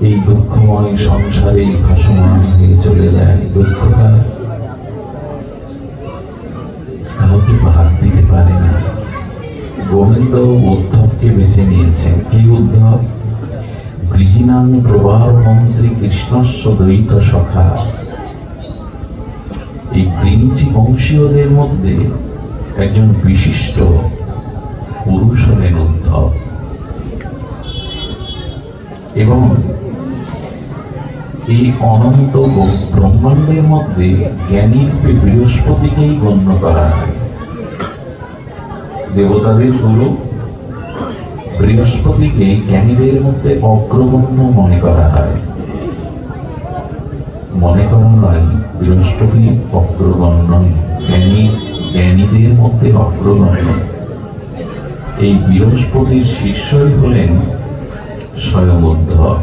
এই দুঃখময় সংসারে ভাসমান হয়ে চলে যায়। দুঃখটা কাউকে ভাগ দিতে পারে না। গোবিন্দ উদ্ধবকে বেছে নিয়েছেন। কি উদ্ধব? ব্রিজিনাং প্রবার মন্ত্রী কৃষ্ণস্ব দ্বৈত সখা। এই ব্রিঞ্চি বংশীয়দের মধ্যে একজন বিশিষ্ট পুরুষ হলেন উদ্ধব, এবং এই অনন্ত ব্রহ্মাণ্ডের মধ্যে জ্ঞানী বৃহস্পতিকেই গণ্য করা হয়। দেবতাদের গুরু বৃহস্পতিকে জ্ঞানীদের মধ্যে অগ্রগণ্য মনে করা হয়। মনে করা নয়, বৃহস্পতি অগ্রগণ্য, জ্ঞানীদের মধ্যে অগ্রগণ্য। এই বৃহস্পতির শিষ্যই হলেন স্বয়ং উদ্ধব।